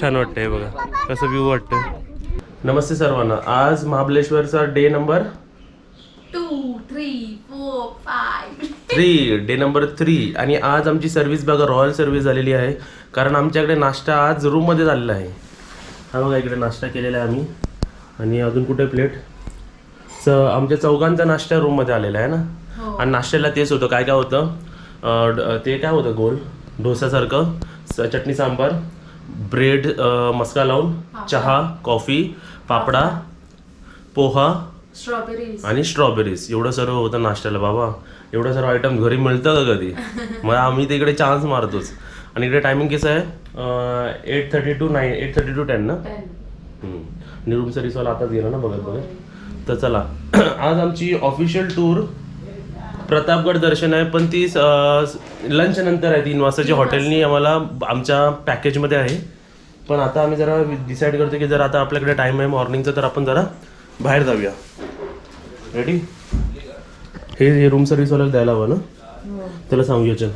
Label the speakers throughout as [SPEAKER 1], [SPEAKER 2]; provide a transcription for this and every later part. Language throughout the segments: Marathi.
[SPEAKER 1] छान वाटतंय बघा कसं व्ह्यू वाटतं. नमस्ते सर्वांना. आज महाबळेश्वरचा डे नंबर 3 डे नंबर 3 आणि आज आमची सर्व्हिस बघा रॉयल सर्व्हिस झालेली आहे. कारण आमच्याकडे नाश्ता आज रूममध्ये झालेला आहे. हा बघा इकडे नाश्ता केलेला आहे आम्ही. आणि अजून कुठे प्लेट आमच्या चौघांचा नाश्ता रूममध्ये आलेला आहे ना. आणि नाश्त्याला तेच होतं काय काय होतं ते काय होतं गोल डोसासारखं चटणी सांबार ब्रेड मस्का लावून चहा कॉफी पापडा पोहा आणि स्ट्रॉबेरीज एवढं सर्व होतं नाश्त्याला. बाबा एवढं सर्व आयटम घरी मिळतं का कधी. मग आम्ही तिकडे चान्स मारतोच. आणि इकडे टायमिंग कसं आहे 8:30 to 10 ना. आणि रूम सर्व्हिसवाला आताच गेला ना बघत बघत. तर चला आज आमची ऑफिशियल टूर प्रतापगड दर्शन आहे. पण ती लंच नंतर आहे 3 वाजताची हॉटेलनी आम्हाला आमच्या पॅकेजमध्ये आहे. पण आता आम्ही जरा डिसाईड करतो की जर आता आपल्याकडे टाईम आहे मॉर्निंगचा तर आपण जरा बाहेर जाऊया. रेडी. हे रूम सर्व्हिसवाल्याला द्यायला हवं ना. त्याला सांगूया चल.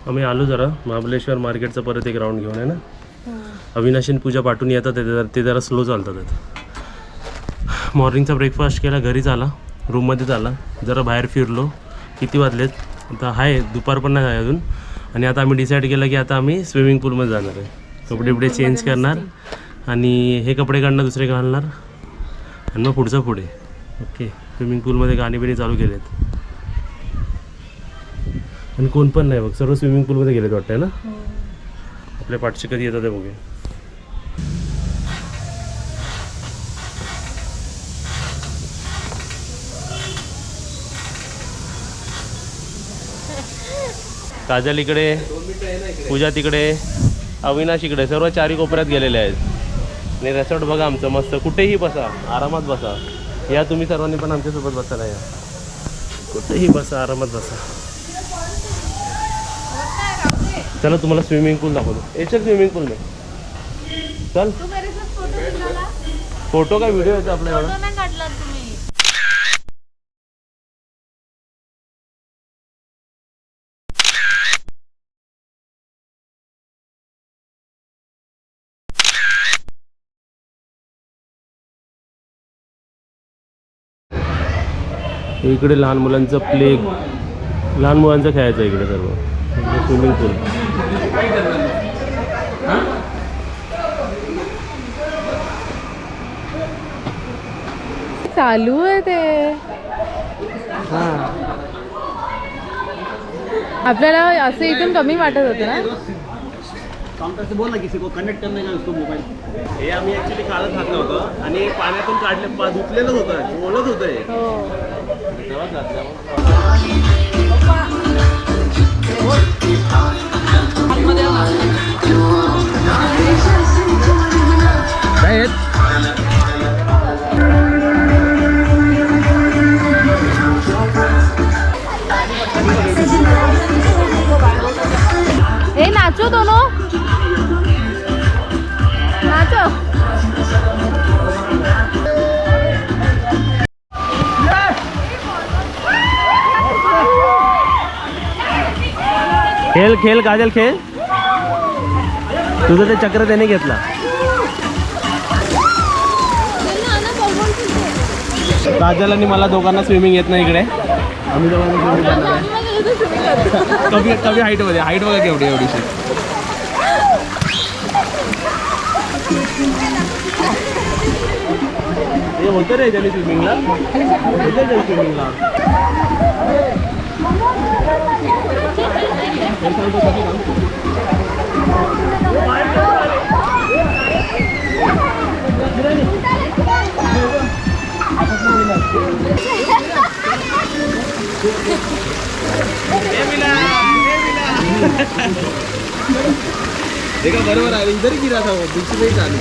[SPEAKER 1] आम्ही आलो जरा महाबळेश्वर मार्केटचा परत एक राऊंड घेऊन आहे ना. अविनाशी पूजा पाठवून येतात ते जरा स्लो चालतात. मॉर्निंगचा ब्रेकफास्ट केला घरीच आला रूममध्येच आला जरा बाहेर फिरलो. किती वाजलेत आता आहे दुपार पण नाही आहे अजून. आणि आता आम्ही डिसाईड केलं की आता आम्ही स्विमिंग पूलमध्ये जाणार आहे. कपडे बिपडे चेंज करणार आणि हे कपडे काढणार दुसरे घालणार आणि मग पुढचं पुढे. ओके. स्विमिंग पूलमध्ये गाणी बिणी चालू केलेत आणि कोण पण नाही बघ सर्व स्विमिंग पूलमध्ये गेलेत वाटतंय ना. आपल्या पाठचे कधी येतात ते बघूया. काजल इकडे पूजा तिकडे अविनाश इकडे सर्व चारी कोपऱ्यात गेलेले आहेत. आणि रेसॉर्ट बघा आमचं मस्त. कुठेही बसा आरामात बसा. या तुम्ही सर्वांनी पण आमच्यासोबत बसायला या. कुठेही बसा आरामात बसा. चला तुम्हाला स्विमिंग पूल दाखवतो. याच्यात स्विमिंग पूल नाही चल. फोटो काय व्हिडिओ येतो आपल्याकडे. इकडे लहान मुलांचं लहान मुलांचं खेळायचं इकडे सर्व स्विमिंग पूल.
[SPEAKER 2] चालू आहे ते. आपल्याला असं इथून कमी वाटत होतं ना.
[SPEAKER 3] काउंटर बोल ना किसी को कनेक्ट करने का उसको मोबाईल. हे आम्ही ऍक्च्युली कालच घातलं होतं आणि पाण्यातून काढले धुतलेलंच होतं ओलच होतं हे. तेव्हाच घातलं. काय आहेत
[SPEAKER 2] ए नाचो दोनों नाचो.
[SPEAKER 1] खेळ खेळ काजल खेळ. तुझं ते चक्र त्याने घेतला. काजल आणि मला दोघांना स्विमिंग येत नाही इकडे. आम्ही दोघांना स्विमिंग करणार आहे. कमी हाईटमध्ये. हाईट बघा केवढी एवढीशी. हे होतं रे त्याने स्विमिंगला. स्विमिंगला
[SPEAKER 3] देखा बरोबर आहे. इधर गिरा था वो दूसरे ही चालू.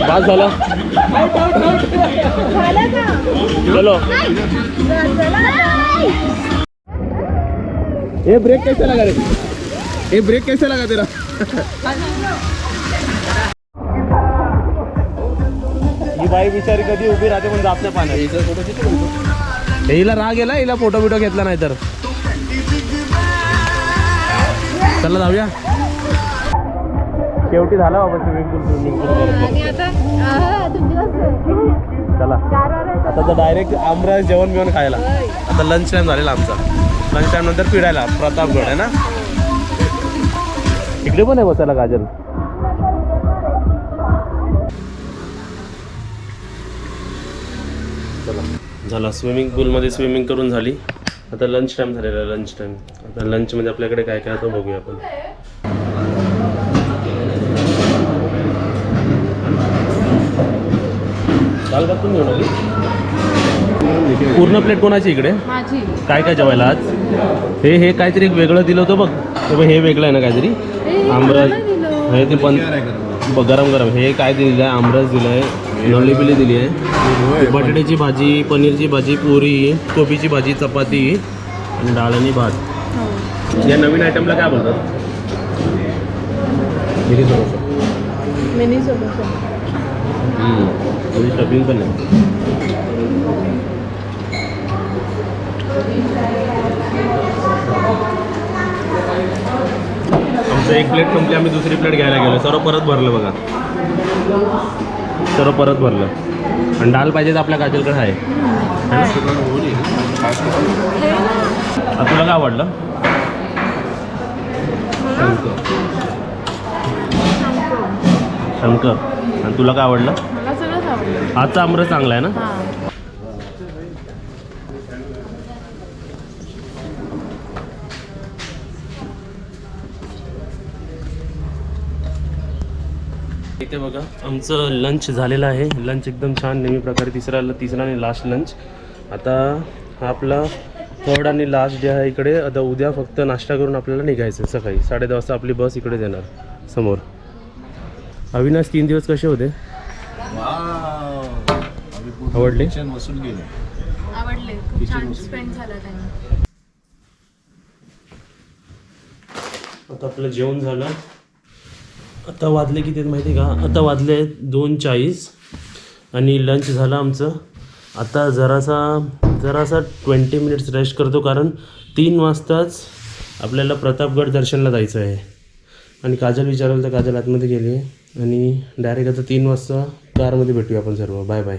[SPEAKER 1] बस झालं. चलो.
[SPEAKER 3] ये ब्रेक कैसे लगा रे? ये ब्रेक कैसे लगा तेरा? ही बाई बिचारी कधी उभी राहते पण जात नाही पाण्यात. हिला राग गेला, हिला फोटो बिटो घेतला नाही तर. चला जाऊया. शेवटी झाला बाबा स्विमिंग पूल. चला आता तर डायरेक्ट आमरस जेवण बिवण खायला. आता लंच टाइम झालेला आमचा. लंच टाइम नंतर फिरायला प्रतापगड आहे ना. इकडे पण आहे बसायला काजल. चला झाला स्विमिंग पूलमध्ये स्विमिंग करून झाली. आता लंच टाइम झालेला. लंच टाइम आता लंचमध्ये आपल्याकडे काय काय होतं बघूया आपण. काल बातून घेऊन आली. पूर्ण प्लेट कोणाची इकडे?
[SPEAKER 2] माझी.
[SPEAKER 1] काय काय जेवायला आज? हे काहीतरी एक वेगळं दिलं होतं बघ. हे वेगळं आहे ना काहीतरी. आमरस हे ते पण गरम गरम. हे काय दिलं आहे? आमरस दिलं आहे, लोलीबिली दिली आहे, बटाट्याची भाजी, पनीरची भाजी, पुरी, कोबीची भाजी, चपाती आणि डाळ आणि भात. या नवीन आयटमला काय बोलतात?
[SPEAKER 2] मिनी समोसा.
[SPEAKER 1] स्टफिंग पण आहे. आमचं एक प्लेट संपली, आम्ही दुसरी प्लेट घ्यायला गेलो. सर्व परत भरलं बघा. सर्व परत भरलं. आणि डाल पाहिजे तर आपल्या काजलकडे आहे ना? तुला काय आवडलं? शंकर. आणि तुला काय आवडलं?
[SPEAKER 2] मला सगळंच आवडलं.
[SPEAKER 1] आजचा आमरस चांगला आहे ना?
[SPEAKER 2] हां.
[SPEAKER 1] इथे बघा आमचं लंच झालेलं आहे. लंच एकदम छान नेहमी प्रकारे तिसरा आणि लास्ट लंच. आता हा आपला थर्ड आणि लास्ट डे आहे इकडे. आता उद्या फक्त नाश्ता करून आपल्याला निघायचं. सकाळी 10:30 वाजता आपली बस इकडे येणार समोर. अविनाश 3 दिवस कसे होते? आवडले?
[SPEAKER 2] आवडले. खूप छान स्पेंड झाला त्यांनी.
[SPEAKER 1] आता आपलं जेवण झालं. आता वाजले किती आहेत माहिती आहे का? आता वाजले 2:40 आणि लंच झालं आमचं. आता जरासा 20 मिनिट्स रेस्ट करतो, कारण 3 वाजताच आपल्याला प्रतापगड दर्शनला जायचं आहे. आणि काजल विचारलं तर काजल आतमध्ये गेली आहे. आणि डायरेक्ट आता 3 वाजता कारमध्ये भेटूया आपण सर्व. Bye bye.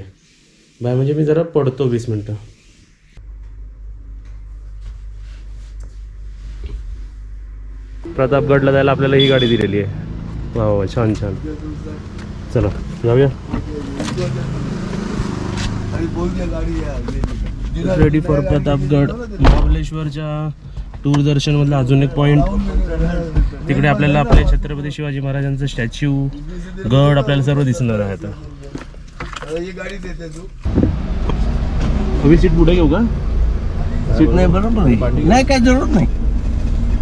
[SPEAKER 1] बाय म्हणजे मी जरा पडतो 20 मिनटं. प्रतापगडला जायला आपल्याला ही गाडी दिलेली आहे. वा वा छान छान. चला जाऊया. Ready for Pratapgad. महाबळेश्वरच्या दूरदर्शनमधला अजून एक पॉईंट. तिकडे आपल्याला आपले छत्रपती शिवाजी महाराजांचं स्टॅच्यू, गड आपल्याला सर्व दिसणार आहे. आता तुम्ही सीट पुढे घेऊ का?
[SPEAKER 3] सीट नाही बरोबर नाही काय जरूरत नाही.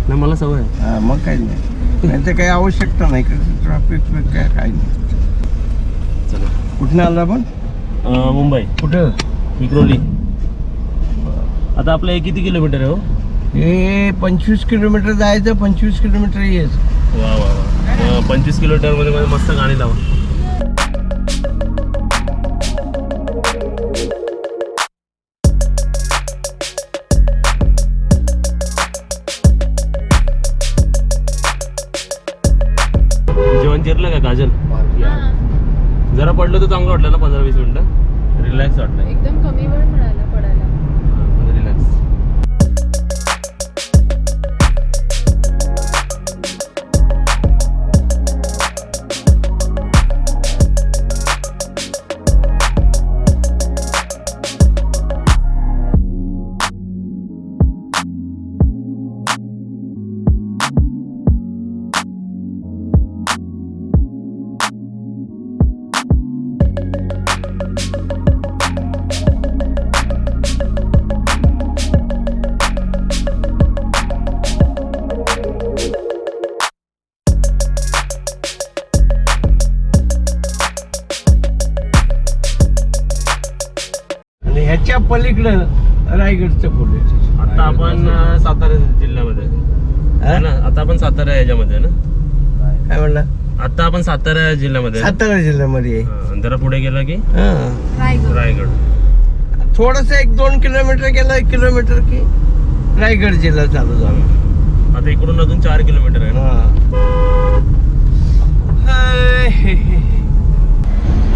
[SPEAKER 1] नाही मला सवय आहे.
[SPEAKER 3] मग काही नाही. काही आवश्यकता नाही. ट्रॅफिक काय नाही.
[SPEAKER 1] चला.
[SPEAKER 3] कुठे आला आपण?
[SPEAKER 1] मुंबई.
[SPEAKER 3] कुठं?
[SPEAKER 1] विक्रोली. आता आपलं हे किती किलोमीटर आहे हो?
[SPEAKER 3] हे 25 किलोमीटर जायचं, 25 किलोमीटर यायचं.
[SPEAKER 1] वा वा वा. 25 किलोमीटरमध्ये मस्त गाणी लावा. जेवण जिरलं का काजल? जरा पडलं तर चांगलं वाटलं ना. 15-20 मिनिटं रिलॅक्स वाटलं.
[SPEAKER 2] एकदम कमी वेळ मिळाला पडायला.
[SPEAKER 1] रिलॅक्स.
[SPEAKER 4] ह्याच्या पलीकडं रायगडचं पोलीस स्टेशन.
[SPEAKER 1] आता आपण सातारा जिल्ह्यामध्ये आहे ना. आता आपण सातारा याच्यामध्ये आहे ना.
[SPEAKER 4] काय म्हणला?
[SPEAKER 1] आता आपण सातारा जिल्ह्यामध्ये आहे.
[SPEAKER 4] सातारा जिल्ह्यामध्ये आहे.
[SPEAKER 1] हा, आणि जरा पुढे गेला की
[SPEAKER 4] हा.
[SPEAKER 1] रायगड.
[SPEAKER 4] थोडस 1-2 किलोमीटर गेला, 1 किलोमीटर की रायगड जिल्हा चालू झाला.
[SPEAKER 1] आता इकडून अजून 4 किलोमीटर आहे ना.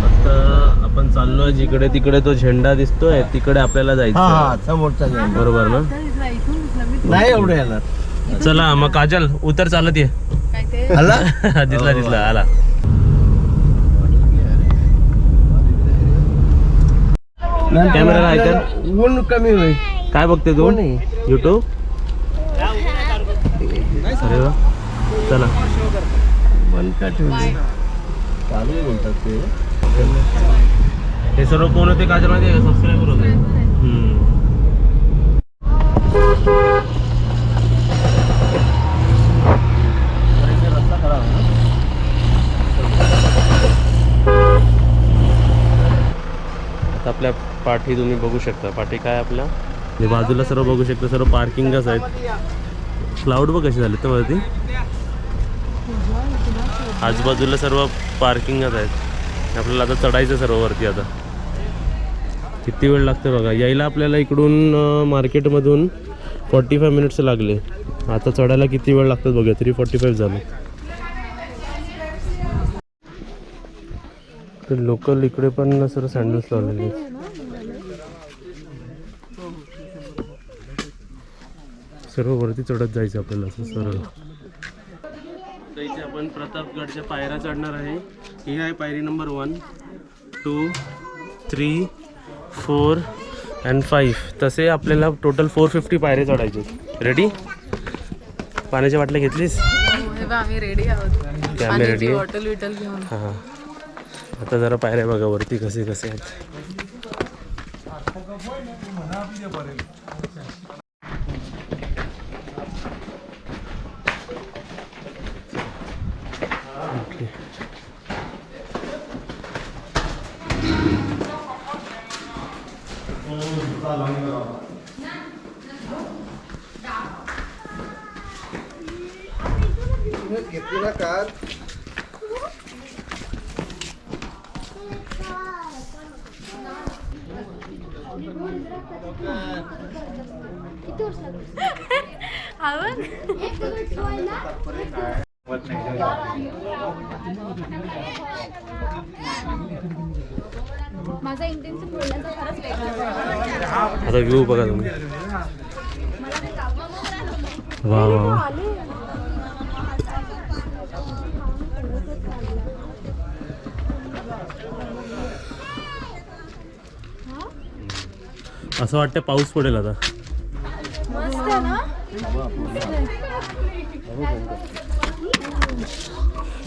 [SPEAKER 1] आता आपण चाललोय जिकडे तिकडे तो झेंडा दिसतोय तिकडे आपल्याला जायचं.
[SPEAKER 4] हा समोरचा झेंडा.
[SPEAKER 1] बरोबर ना.
[SPEAKER 4] नाही एवढं येणार.
[SPEAKER 1] चला मग काजल उतर चालत ये.
[SPEAKER 2] काय ते
[SPEAKER 4] आला
[SPEAKER 1] दिसला आला. कॅमेरा आहे का?
[SPEAKER 4] ऊन कमी होईल.
[SPEAKER 1] काय बघते तू?
[SPEAKER 4] कोण आहे?
[SPEAKER 1] युट्यूब. अरे वा. चला
[SPEAKER 4] बंद का ठेवली? चालू बोलतात ते.
[SPEAKER 1] हे सर्व कोण होते काजल माहिती आहे? सबस्क्रायबर होते. आता आपल्या पाठी तुम्ही बघू शकता. पाठी काय आपल्या हे बाजूला सर्व बघू शकता. सर्व पार्किंगच आहेत. क्लाउड बघ कशी झाले तर वरती. आजूबाजूला सर्व पार्किंगच आहेत. आपल्याला आता चढायचं सर्व वरती. आता किती वेळ लागते बघा यायला. आपल्याला इकडून मार्केटमधून 45 मिनिट्स लागले. आता चढायला किती वेळ लागतात बघा. 3:45 झालं. तर लोकल इकडे पण सर्व सँडल्स लावलेले आहेत. सर्व वरती चढत जायचं आपल्याला असं सरळ. तर इथे आपण प्रतापगडच्या पायऱ्या चढणार आहे. ही आहे पायरी नंबर 1, 2, 3, 4 and 5. तसे आपल्याला टोटल 450 पायऱ्या चढायचे. रेडी? पाण्याच्या बाटल्या घेतलीस?
[SPEAKER 2] आम्ही रेडी आहोत.
[SPEAKER 1] आम्ही रेडी आहे.
[SPEAKER 2] बॉटल विटल घेऊन.
[SPEAKER 1] हां. आता जरा पायऱ्या बघा वरती कसे कसे आहेत.
[SPEAKER 4] घेतली ना कार.
[SPEAKER 2] माझा इंटेन्शन बोलण्याचा खरंच वेगळा.
[SPEAKER 1] आता व्ह्यू बघा तुम्ही. वा वा वा. असं वाटतं पाऊस पडेल आता.
[SPEAKER 2] मस्त आहे ना.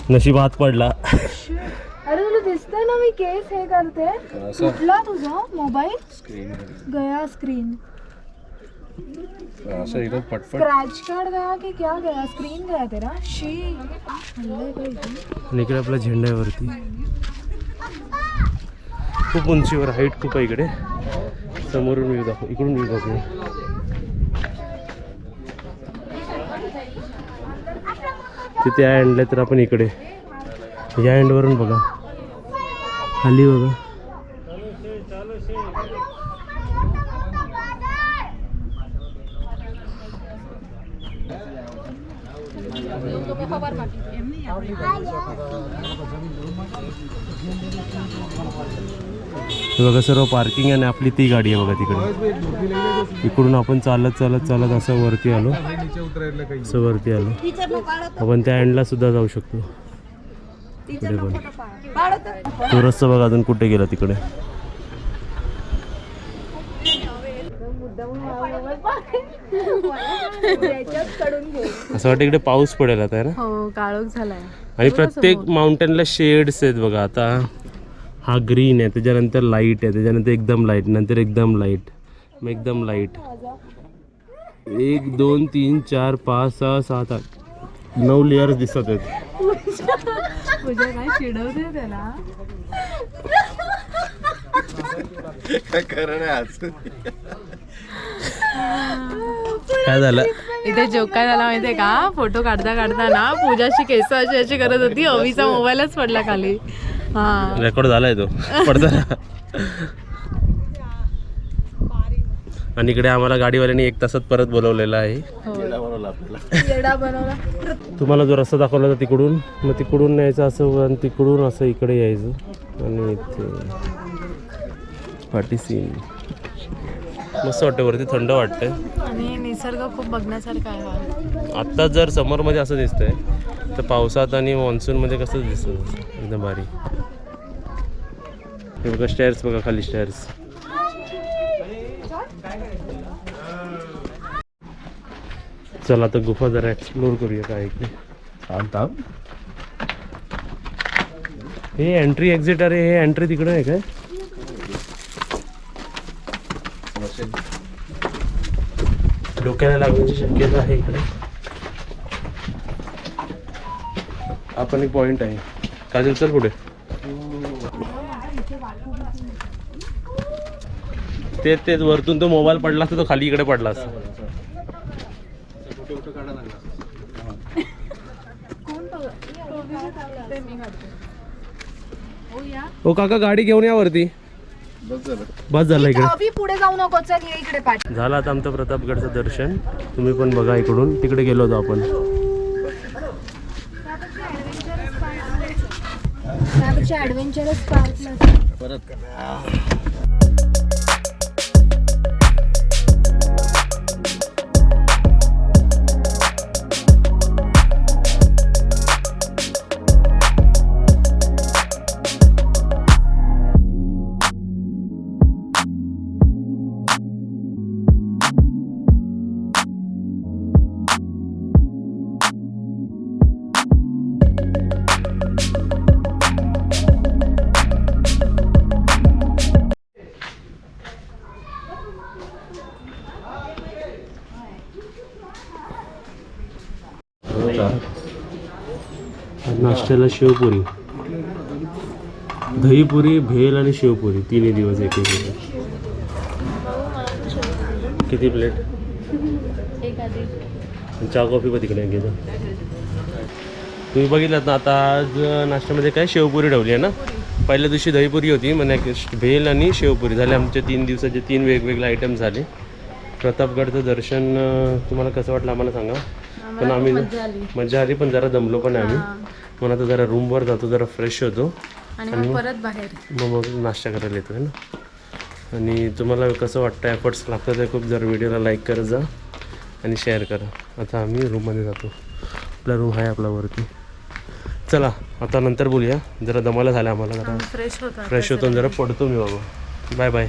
[SPEAKER 1] नशीब हात पडला.
[SPEAKER 2] अरे तुला दिसतंय ना मी केस हे करते. कुठला तुझा मोबाईल गया स्क्रीन. स्क्रैच कार्ड गया कि क्या गया? स्क्रीन गया तेरा. शी
[SPEAKER 1] आणि इकडे आपला झेंडा आहे वरती. खूप उंचीवर हाईट खूप आहे इकडे. समोरून व्ह्यू दाखव. इकडून व्ह्यू दाखव. तिथे या एंडला तर आपण इकडे या एंडवरून बघा खाली बघा. हे बघा सर्व पार्किंग आहे आणि आपली ती गाडी आहे बघा तिकडे. इकडून आपण चालत चालत चालत असं वरती आलो. असं वरती आलो आपण त्या एंडला सुद्धा जाऊ शकतो. तिकडे पण तो रस्ता बघा अजून कुठे गेला तिकडे. असं वाटतं इकडे पाऊस पडेल आता ना.
[SPEAKER 2] हो काळोख झालाय.
[SPEAKER 1] आणि प्रत्येक माउंटेनला शेड्स आहेत बघा. आता हा ग्रीन आहे, त्याच्यानंतर लाईट आहे, त्याच्यानंतर एकदम लाईट, नंतर एकदम लाईट, मग एकदम लाईट. 1 2 3 4 5 6 7 8 9 लेयर्स दिसत आहेत.
[SPEAKER 2] पूजा काय चिडवते त्याला.
[SPEAKER 1] काय झालं?
[SPEAKER 2] इथे जोक काय झाला माहितीये का, फोटो काढता काढता ना पूजाची केस अशी अशी करत होती, अवीचा मोबाईलच पडला खाली. हा
[SPEAKER 1] रेकॉर्ड झालाय तो पडताना. आणि इकडे आम्हाला गाडीवाल्याने 1 तासात परत बोलवलेलं आहे.
[SPEAKER 2] येडा बनवला.
[SPEAKER 1] तुम्हाला जो रस्ता दाखवला होता तिकडून, मग तिकडून यायचं असं आणि तिकडून असं इकडे यायचं आणि इथे पाठीसी मस्त वाटतं, वरती थंड वाटतंय
[SPEAKER 2] आणि निसर्ग खूप बघण्यासारखा आहे.
[SPEAKER 1] आत्ता जर समरमध्ये असं दिसतंय तर पावसात आणि मान्सूनमध्ये कसं दिसतं एकदम भारी. हे बघा स्टेअर्स, बघा खाली स्टेअर्स. चला आता गुफा जरा एक्सप्लोर करूया काय इकडे. हे एंट्री एक्झिट, अरे हे एंट्री तिकडे आहे काय? डोक्याला लागण्याची शक्यता आहे इकडे. आपण एक पॉइंट आहे. काजल चल पुढे. तेच वरतून तो मोबाईल पडला असता, तो खाली इकडे पडला असता. ओ काका गाडी घेऊन या वरती. बस झालं इकडे.
[SPEAKER 2] अभि पुढे जाऊ नको, चल ये इकडे पाठ.
[SPEAKER 1] झालं आता आमचं प्रतापगडचं दर्शन. तुम्ही पण बघा इकडून. तिकडे गेलो होतो आपण.
[SPEAKER 2] त्यापेक्षा ऍडव्हेंचरस पार्कला
[SPEAKER 3] परत
[SPEAKER 1] नाश्त्याला शेवपुरी, दहीपुरी, भेल आणि शेवपुरी 3 दिवस एक. किती प्लेट?
[SPEAKER 2] एक आधी.
[SPEAKER 1] चहा कॉफी पण तिकडे घेतो. तुम्ही बघितलं ना आता आज नाश्त्यामध्ये काय शेवपुरी ठेवली आहे ना. पहिल्या दिवशी दहीपुरी होती, मग नेक्स्ट भेल आणि शेवपुरी झाले. आमचे 3 दिवसाचे 3 वेगवेगळे आयटम झाले. प्रतापगडचं दर्शन तुम्हाला कसं वाटलं आम्हाला सांगा. पण आम्ही मजा आली, पण जरा दमलो पण आहे आम्ही. मग आता जरा रूमवर जातो, जरा फ्रेश होतो
[SPEAKER 2] आणि मग परत बाहेर
[SPEAKER 1] मग नाश्ता करायला येतो आहे ना. आणि तुम्हाला कसं वाटतं, एफर्ट्स लागतात ते खूप. जरा व्हिडिओला लाईक करत जा आणि शेअर करा. आता आम्ही रूममध्ये जातो. आपला रूम आहे आपला वरती. चला आता नंतर बोलूया. जरा दमाला झालं आम्हाला, जरा फ्रेश होतो, जरा पडतो मी बाबा. Bye bye.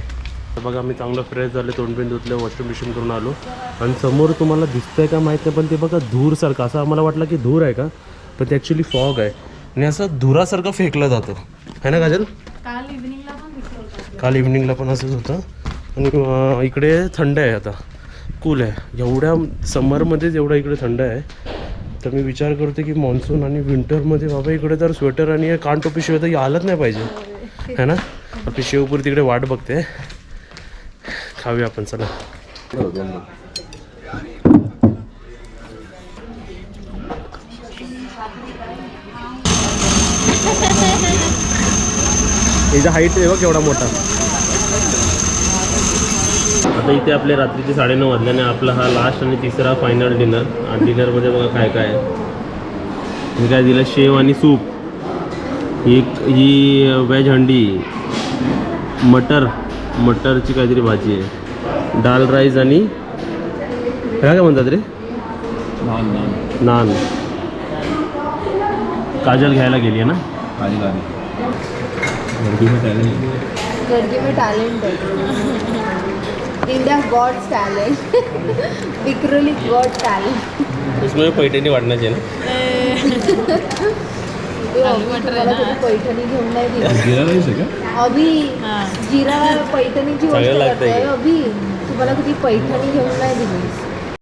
[SPEAKER 1] बघा मी चांगलं फ्रेश झाले, तोंडबिंड धुतलं, वॉशरूम बिशूम करून आलो. आणि समोर तुम्हाला दिसतंय का माहीत नाही, पण ते बघा धूरसारखं. असं आम्हाला वाटलं की धूर आहे का, पण ते ॲक्च्युली फॉग आहे. आणि असं धुरासारखं फेकलं जातं है ना काजल. काल इव्हिनिंगला पण असंच होतं. आणि इकडे थंड आहे, आता कूल आहे. एवढ्या समरमध्येच एवढं इकडे थंड आहे. तर मी विचार करते की मान्सून आणि विंटरमध्ये बाबा इकडे तर स्वेटर आणि कानटोपीशिवाय तर आलंच नाही पाहिजे है ना. आपली शेवपुरी तिकडे वाट बघते. खाऊया आपण, चला. याचा हाईट आहे बघ केवढा मोठा. आता इथे आपले रात्रीचे 9:30 वाजल्याने आपला हा लास्ट आणि तिसरा फायनल डिनर. आणि डिनरमध्ये बघा काय काय आहे. मी काय दिलं, शेव आणि सूप, ही व्हेज हंडी, मटरची काहीतरी भाजी आहे, दाल राईस आणि काय म्हणतात रे, नान. काजल घ्यायला गेली आहे ना.
[SPEAKER 2] गर्दी में टैलेंट है. India got talent. Vikhroli got talent.
[SPEAKER 1] उसमें पैठणी वाढण्याची आहे ना.
[SPEAKER 2] मला कधी पैठणी घेऊन नाही दिली. अभि जिरा पैठणीची गोष्ट करतोय. अभि तुम्हाला कधी पैठणी घेऊन नाही दिली.